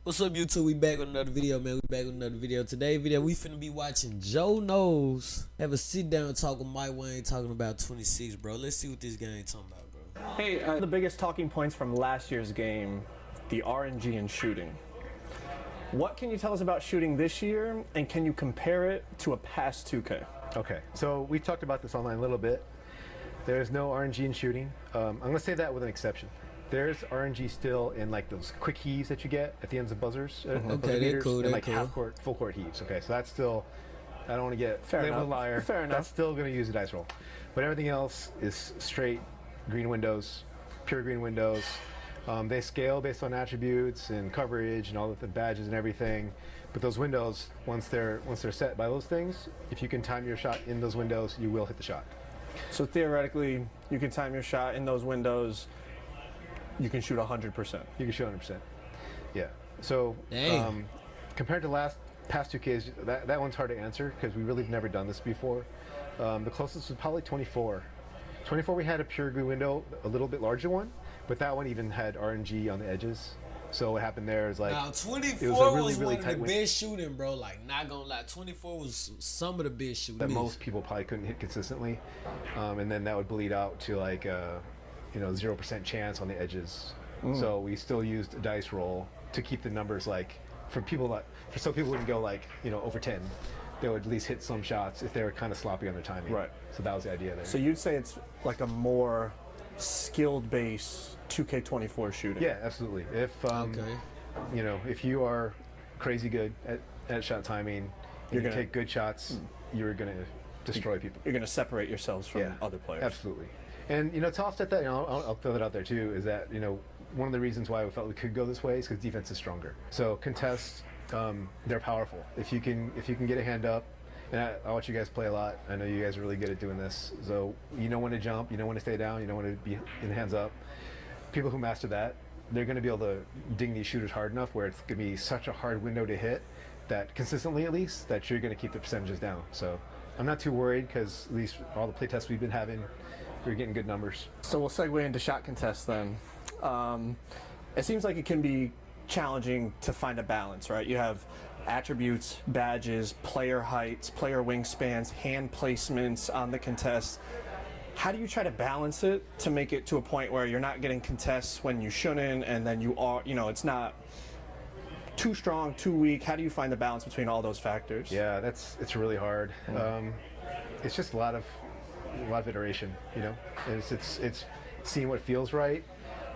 What's up, YouTube? We back with another video, man. We back with another video. Today video, we finna be watching Joe Knows have a sit down talk with Mike Wang talking about 26, bro. Let's see what this game talking about, bro. Hey, the biggest talking points from last year's game, the RNG and shooting. What can you tell us about shooting this year, and can you compare it to a past 2K? Okay, so we talked about this online a little bit. There's no RNG in shooting. I'm gonna say that with an exception. There's RNG still in like those quick heaves that you get at the ends of buzzers, Okay, they're cool. and like half court, full court heaves. Okay, so that's still. I don't want to get labeled a liar. Fair enough. That's still going to use a dice roll, but everything else is straight green windows, pure green windows. They scale based on attributes and coverage and all of the badges and everything. But those windows, once they're set by those things, if you can time your shot in those windows, you will hit the shot. So theoretically, you can time your shot in those windows. You can shoot 100%. You can shoot 100%. Yeah. So compared to past 2Ks, that one's hard to answer because we really have never done this before. The closest was probably 24. 24, we had a pure green window, a little bit larger one, but that one even had RNG on the edges. So what happened there is like, now 24 it was a really, was really one tight of the window. best shooting, bro. Like, not gonna lie, 24 was some of the best shooting That most people probably couldn't hit consistently, and then that would bleed out to like 0% chance on the edges. So we still used a dice roll to keep the numbers like for so people wouldn't go like over 10. They would at least hit some shots if they were kind of sloppy on their timing. Right. So that was the idea there. So you'd say it's like a more skilled base 2K24 shooting. Yeah, absolutely. If if you are crazy good at shot timing, you're gonna take good shots. You're gonna destroy people. You're gonna separate yourselves from other players. Absolutely. And to offset that, I'll throw that out there too. Is that one of the reasons why we felt we could go this way is because defense is stronger. So contests, they're powerful. If you can get a hand up, and I watch you guys play a lot. I know you guys are really good at doing this. So you know when to jump, you know when to stay down, you know when to be in hands up. People who master that, they're going to be able to ding these shooters hard enough where it's going to be such a hard window to hit that consistently at least that you're going to keep the percentages down. So I'm not too worried because at least all the play tests we've been having, we're getting good numbers. So we'll segue into shot contests then. It seems like it can be challenging to find a balance, right? You have attributes, badges, player heights, player wingspans, hand placements on the contest. How do you try to balance it to make it to a point where you're not getting contests when you shouldn't, and then you are, it's not too strong, too weak? How do you find the balance between all those factors? Yeah, it's really hard. It's just a lot of iteration, It's seeing what feels right.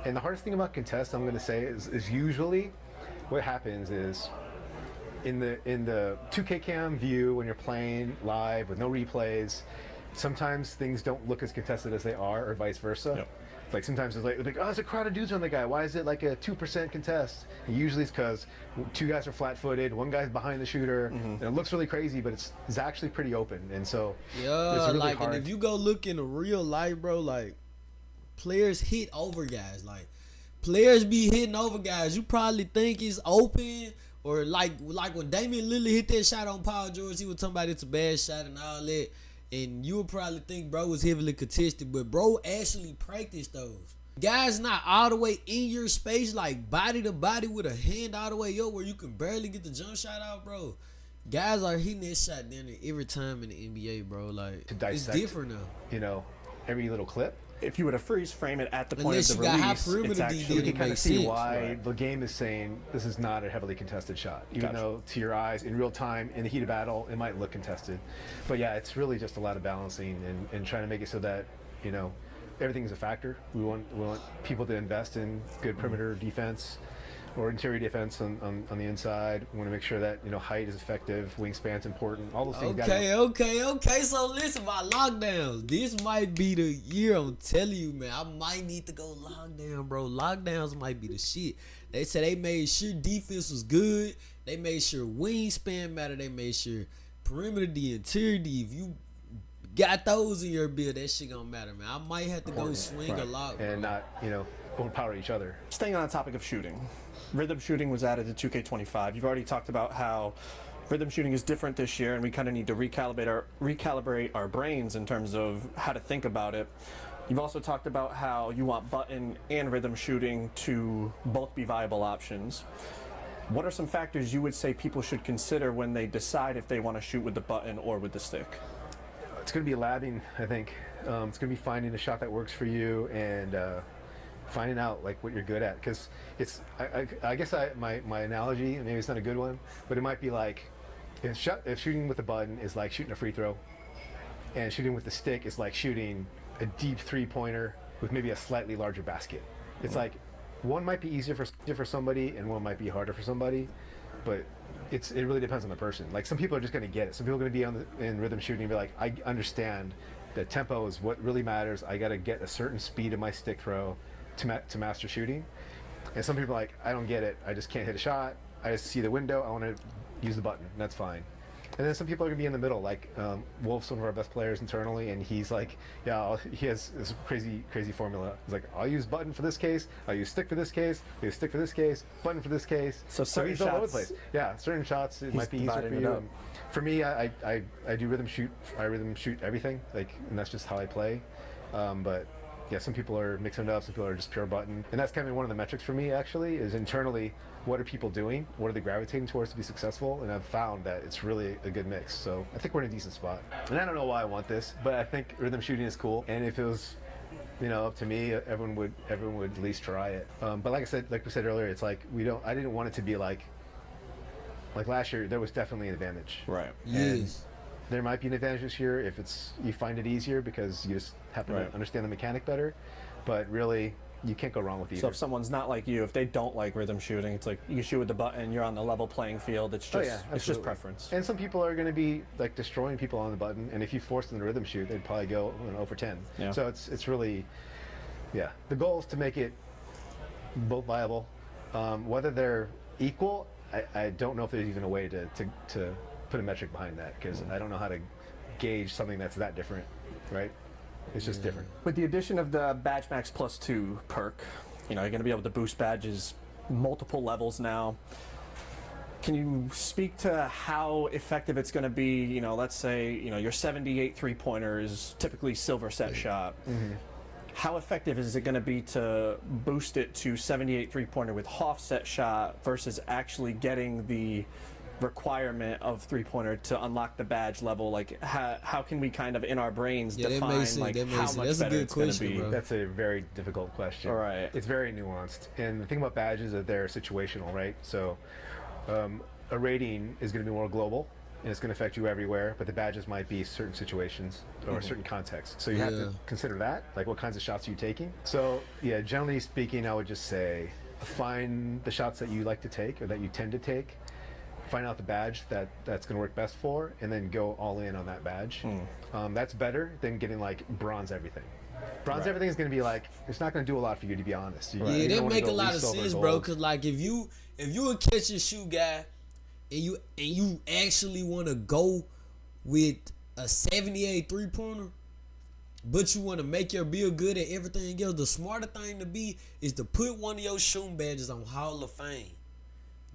And the hardest thing about contests, I'm going to say, is usually what happens is in the 2K cam view when you're playing live with no replays, sometimes things don't look as contested as they are, or vice versa. Yep. Like sometimes it's like, oh, there's a crowd of dudes on the guy. Why is it like a 2% contest? And usually it's because two guys are flat-footed, one guy's behind the shooter, and it looks really crazy, but it's actually pretty open. And so it's really hard. And if you go look in the real life, bro, like players hit over guys. Like players be hitting over guys. You probably think it's open, or like when Damian Lillard hit that shot on Paul George, he was talking about it's a bad shot and all that. And you would probably think bro was heavily contested, but bro actually practiced those. Guys not all the way in your space, like body to body with a hand all the way up where you can barely get the jump shot out, bro. Guys are hitting that shot down there every time in the NBA, bro. Like, to dissect, it's different now. Every little clip. If you were to freeze frame it at the point Unless of the you got high release, perimeter it's actually, defense. You can kind of see sense. why the game is saying this is not a heavily contested shot. Even though to your eyes, in real time, in the heat of battle, it might look contested. But yeah, it's really just a lot of balancing and trying to make it so that, everything is a factor. We want people to invest in good perimeter defense or interior defense on the inside. We want to make sure that, height is effective, wingspan's important, all those things. Okay. So listen, my lockdowns. This might be the year. I'm telling you, man. I might need to go lockdown, bro. Lockdowns might be the shit. They said they made sure defense was good. They made sure wingspan mattered. They made sure perimeter D, interior D. If you got those in your build, that shit gonna matter, man. I might have to go swing a lot, bro. And not, overpower each other. Staying on the topic of shooting, rhythm shooting was added to 2K25. You've already talked about how rhythm shooting is different this year, and we kind of need to recalibrate our brains in terms of how to think about it. You've also talked about how you want button and rhythm shooting to both be viable options. What are some factors you would say people should consider when they decide if they want to shoot with the button or with the stick? It's going to be labbing, I think. It's going to be finding a shot that works for you and finding out like what you're good at. Because it's, I guess my analogy, and maybe it's not a good one, but it might be like if shooting with the button is like shooting a free throw, and shooting with the stick is like shooting a deep three-pointer with maybe a slightly larger basket. It's like one might be easier for somebody and one might be harder for somebody, but it really depends on the person. Like some people are just going to get it. Some people are going to be in rhythm shooting and be like, I understand that tempo is what really matters. I got to get a certain speed in my stick throw to master shooting. And some people are like, I don't get it. I just can't hit a shot. I just see the window. I want to use the button. And that's fine. And then some people are going to be in the middle, like Wolf's one of our best players internally, and he's like, he has this crazy formula. He's like, I'll use button for this case, I'll use stick for this case, I'll use stick for this case, button for this case. So certain he's all over the shots. place. Yeah, certain shots it might be easier for you. For me, I do rhythm shoot. I rhythm shoot everything, like, and that's just how I play. But yeah, some people are mixing it up, some people are just pure button, and that's kind of one of the metrics for me actually. Is internally, what are people doing? What are they gravitating towards to be successful? And I've found that it's really a good mix. So I think we're in a decent spot. And I don't know why I want this, but I think rhythm shooting is cool. And if it was, up to me, everyone would at least try it. But like we said earlier, it's like I didn't want it to be like last year. There was definitely an advantage. Right. Yes. There might be an advantage this year if you find it easier because you just happen to understand the mechanic better. But really, you can't go wrong with either. So if someone's not like you, if they don't like rhythm shooting, it's like you can shoot with the button, you're on the level playing field. It's just it's just preference. And some people are going to be like destroying people on the button, and if you force them to rhythm shoot, they'd probably go 0 for 10. Yeah. So it's really, the goal is to make it both viable. Whether they're equal, I don't know if there's even a way to put a metric behind that, because I don't know how to gauge something that's that different, right? It's just different. With the addition of the Badge Max +2 perk, you're going to be able to boost badges multiple levels now. Can you speak to how effective it's going to be? Let's say, your 78 three-pointer is typically silver set shot. Mm-hmm. How effective is it going to be to boost it to 78 three-pointer with half set shot versus actually getting the requirement of three-pointer to unlock the badge level? Like how can we kind of in our brains define how much better it's going to be? Bro. That's a very difficult question. All right. It's very nuanced, and the thing about badges is that they're situational, right? So a rating is going to be more global and it's going to affect you everywhere, but the badges might be certain situations or certain contexts, so you have to consider that, like what kinds of shots are you taking. So generally speaking, I would just say find the shots that you like to take or that you tend to take, find out the badge that's going to work best for, and then go all in on that badge. That's better than getting like bronze everything. Bronze everything is going to be like, it's not going to do a lot for you, to be honest. That make a lot of sense, bro. Because like if you a catch and shoot guy, and you actually want to go with a 78 three-pointer, but you want to make your build good at everything else, the smarter thing to be is to put one of your shooting badges on Hall of Fame.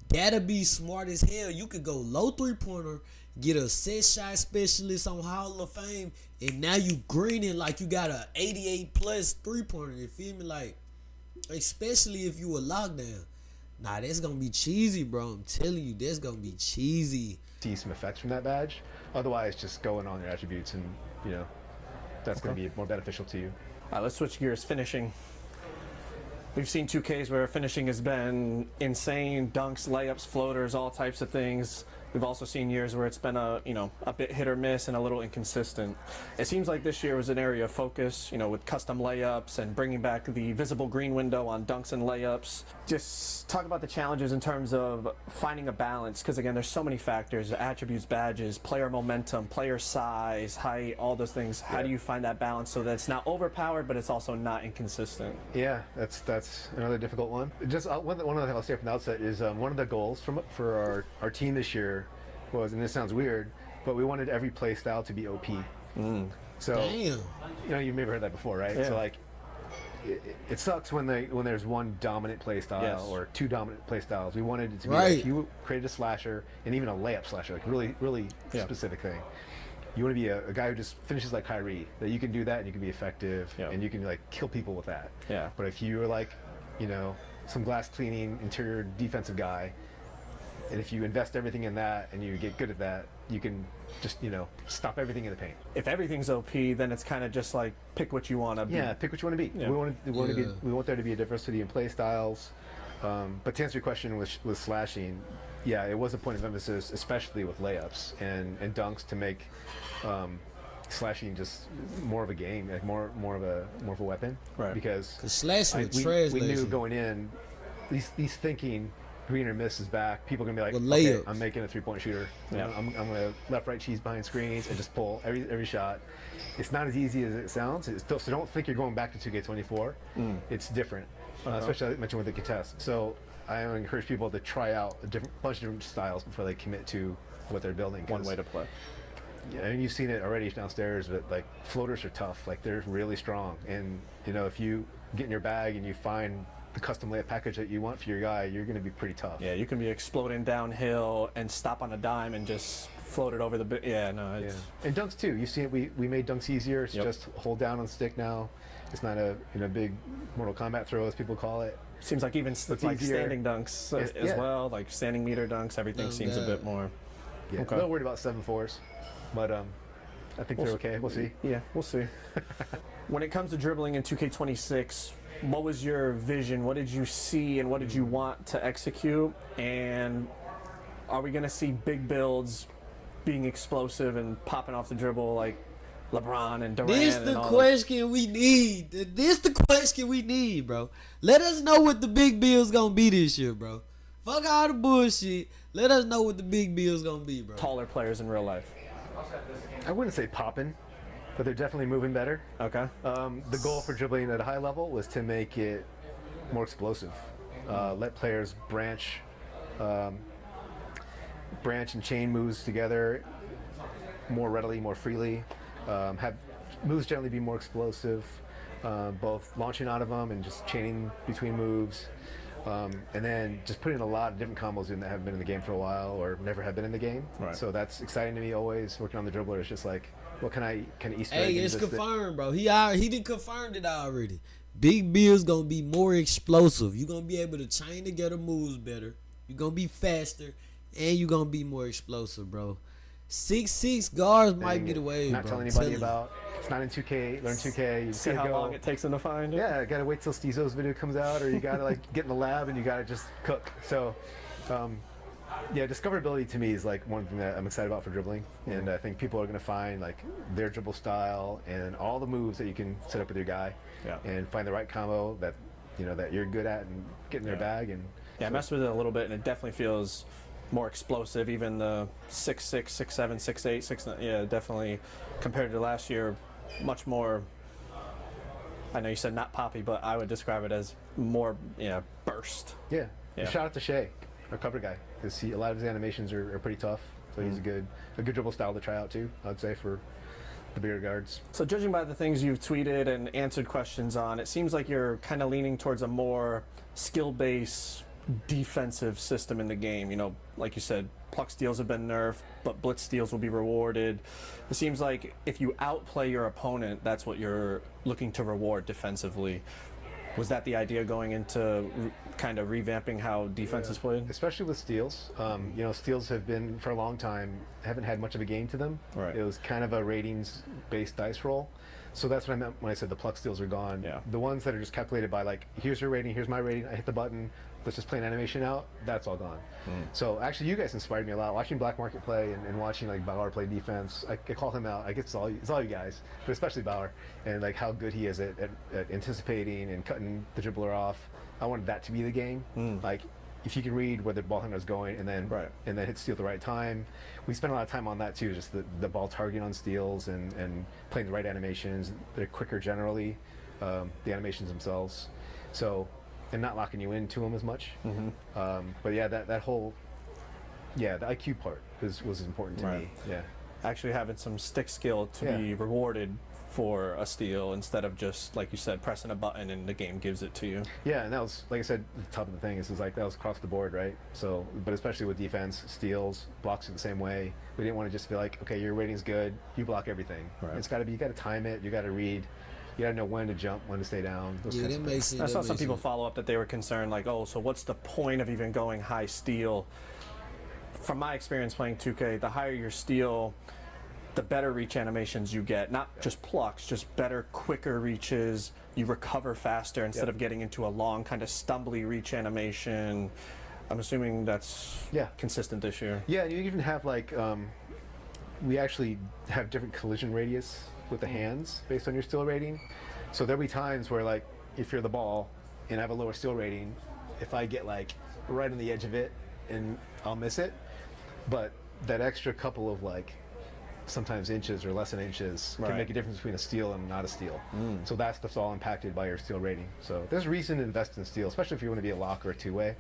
That'll be smart as hell. You could go low three-pointer, get a set shot specialist on Hall of Fame, and now you greening like you got a 88 plus three-pointer. You feel me? Like, especially if you a lockdown. Nah, that's gonna be cheesy, bro. I'm telling you, that's gonna be cheesy. See some effects from that badge. Otherwise, just going on your attributes, and that's gonna be more beneficial to you. All right, let's switch gears. Finishing. We've seen 2Ks where finishing has been insane. Dunks, layups, floaters, all types of things. We've also seen years where it's been a bit hit or miss and a little inconsistent. It seems like this year was an area of focus, with custom layups and bringing back the visible green window on dunks and layups. Just talk about the challenges in terms of finding a balance, because again, there's so many factors: attributes, badges, player momentum, player size, height, all those things. How do you find that balance so that it's not overpowered, but it's also not inconsistent? Yeah, that's another difficult one. Just one of the things I'll say from the outset is one of the goals for our team this year was, and this sounds weird, but we wanted every play style to be OP. So damn. You've maybe heard that before, right? So like it sucks when there's one dominant play style or two dominant play styles. We wanted it to be like you created a slasher and even a layup slasher, like really specific thing. You want to be a guy who just finishes like Kyrie, that you can do that and you can be effective and you can like kill people with that. But if you're like some glass cleaning interior defensive guy, And if you invest everything in that and you get good at that, you can just, stop everything in the paint. If everything's OP, then it's kind of just like pick what you want to be. Yeah, pick what you want to be. Yeah. We want there to be a diversity in play styles. But to answer your question with slashing, yeah, it was a point of emphasis, especially with layups and dunks, to make slashing just more of a game, like more of a weapon. Right. Because slashing was we trash. knew going in, these thinking green or miss is back. People are gonna be like, With okay, layups. I'm making a 3-point shooter. Yeah. I'm gonna left right cheese behind screens and just pull every shot. It's not as easy as it sounds. So don't think you're going back to 2K24. It's different, especially I mentioned with the contest. So I encourage people to try out a bunch of different styles before they commit to what they're building. One way to play. Yeah, and you've seen it already downstairs, but like floaters are tough. Like they're really strong, and if you get in your bag and you find the custom layup package that you want for your guy, you're going to be pretty tough. Yeah, you can be exploding downhill and stop on a dime and just float it over the bit. Yeah, no, it's And dunks too. You see it. We made dunks easier. It's just hold down on stick now. It's not a big Mortal Kombat throw as people call it. seems like even like easier. standing dunks as well, like standing meter dunks. Everything seems a bit more. Yeah, Okay. I'm not worried about 7-4s, but I think they're okay. We'll see. Yeah, we'll see. When it comes to dribbling in 2K26, what was your vision? What did you see and what did you want to execute? And are we going to see big builds being explosive and popping off the dribble like LeBron and Durant? This the question we need. This the question we need, bro. Let us know what the big bill's gonna be this year, bro. Fuck all the bullshit. Let us know what the big bill's gonna be, bro. Taller players in real life. I wouldn't say popping, but they're definitely moving better. Okay. The goal for dribbling at a high level was to make it more explosive. Let players branch and chain moves together more readily, more freely. Have moves generally be more explosive, both launching out of them and just chaining between moves. And then just putting a lot of different combos in that haven't been in the game for a while or never have been in the game. Right. So that's exciting to me always. Working on the dribbler is just like, what can I Easter egg Hey, into it's this confirmed, bro. He done confirmed it already. Big Bill's gonna be more explosive. You gonna be able to chain together moves better. You gonna be faster, and you gonna be more explosive, bro. 6'6" guards might be the way, Not bro. telling anybody about. It's not in 2K. Learn 2K. You just See gotta how go. long it takes them to find it? Yeah, gotta wait till Steezo's video comes out, or you gotta like get in the lab and you gotta just cook. So, yeah, discoverability to me is like one thing that I'm excited about for dribbling, and I think people are gonna find like their dribble style and all the moves that you can set up with your guy, and find the right combo that that you're good at and get in their bag. And I messed with it a little bit, and it definitely feels more explosive. Even the 6'6", 6'7", 6'8", 6'9", yeah, definitely compared to last year, much more. I know you said not poppy, but I would describe it as more, burst. Yeah. Yeah. Shout out to Shea, our cover guy, because a lot of his animations are pretty tough. So he's a good dribble style to try out too, I'd say, for the bigger guards. So judging by the things you've tweeted and answered questions on, it seems like you're kind of leaning towards a more skill-based defensive system in the game. Like you said, pluck steals have been nerfed, but blitz steals will be rewarded. It seems like if you outplay your opponent, that's what you're looking to reward defensively. Was that the idea going into kind of revamping how defense is played? Especially with steals. Steals have been, for a long time, haven't had much of a game to them. Right. It was kind of a ratings-based dice roll. So that's what I meant when I said the pluck steals are gone. Yeah. The ones that are just calculated by like, here's your rating, here's my rating, I hit the button, let's just play an animation out, that's all gone. So actually you guys inspired me a lot. Watching Black Market play and watching like Bauer play defense, I call him out. I guess it's all you guys, but especially Bauer, and like how good he is at anticipating and cutting the dribbler off. I wanted that to be the game. Like if you can read where the ball handler is going and then hit steal at the right time. We spent a lot of time on that too, just the ball targeting on steals and playing the right animations. They're quicker generally, the animations themselves. So, and not locking you into them as much. But yeah, that whole, the IQ part was important to me. Yeah. Actually having some stick skill to be rewarded for a steal instead of just, like you said, pressing a button and the game gives it to you. Yeah, and that was, like I said, the top of the thing is like that was across the board, right? So, but especially with defense, steals, blocks are the same way. We didn't want to just be like, okay, your rating's good, you block everything. Right. It's got to be, you got to time it, you got to read, you got to know when to jump, when to stay down. Those kinds that of makes things. sense. I saw some people follow up that they were concerned, like, oh, so what's the point of even going high steal from my experience playing 2K, the higher your steal, the better reach animations you get. Not just plucks, just better, quicker reaches. You recover faster instead of getting into a long, kind of stumbly reach animation. I'm assuming that's consistent this year. Yeah, you even have like, we actually have different collision radius with the hands based on your steal rating. So there'll be times where, like, if you're the ball and I have a lower steal rating, if I get like right on the edge of it, and I'll miss it. But that extra couple of, like, sometimes inches or less than inches can make a difference between a steal and not a steal. So that stuff's all impacted by your steal rating. So there's reason to invest in steal, especially if you want to be a lock or a two-way.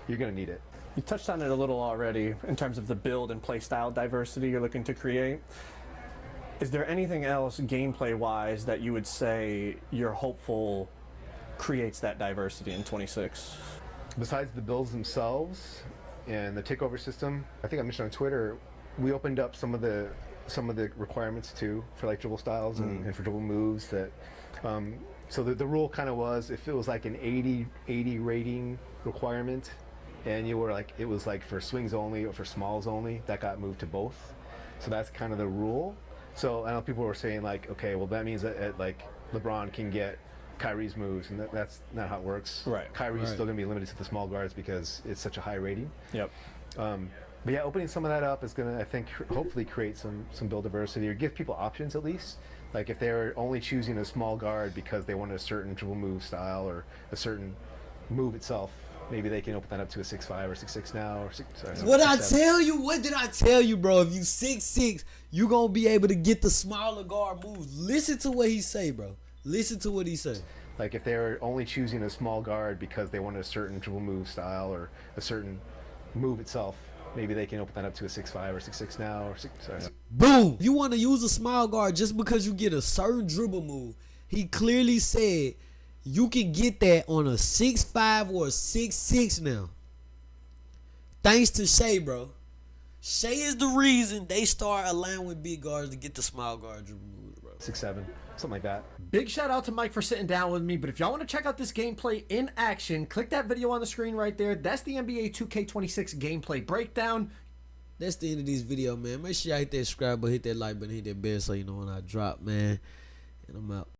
You're going to need it. You touched on it a little already in terms of the build and play style diversity you're looking to create. Is there anything else gameplay-wise that you would say you're hopeful creates that diversity in 26? Besides the builds themselves and the takeover system, I think I mentioned on Twitter, we opened up some of the requirements too for like dribble styles and for dribble moves. That so the rule kind of was, if it was like an 80 rating requirement, and you were like, it was like for swings only or for smalls only, that got moved to both. So that's kind of the rule. So I know people were saying like, okay, well that means that like LeBron can get Kyrie's moves, and that's not how it works. Right. Kyrie's still going to be limited to the small guards because it's such a high rating. Yep. But yeah, opening some of that up is going to, I think, hopefully create some build diversity, or give people options at least. Like if they're only choosing a small guard because they want a certain dribble move style or a certain move itself, maybe they can open that up to a 6'5" or 6'6" now, or 6. What did I tell you, bro? If you 6'6", you gonna be able to get the smaller guard moves. Listen to what he say, bro. Listen to what he say. Like if they're only choosing a small guard because they want a certain dribble move style or a certain move itself, maybe they can open that up to a 6'5" or 6'6" now, or 6. Boom! If you want to use a small guard just because you get a certain dribble move, he clearly said you can get that on a 6'5" or a 6'6" now. Thanks to Shea, bro. Shea is the reason they start allowing big guards to get the small guard dribble moves, bro. 6'7", something like that. Big shout out to Mike for sitting down with me. But if y'all want to check out this gameplay in action, click that video on the screen right there. That's the NBA 2K26 gameplay breakdown. That's the end of this video, man. Make sure y'all hit that subscribe button, hit that like button, hit that bell so you know when I drop, man. And I'm out.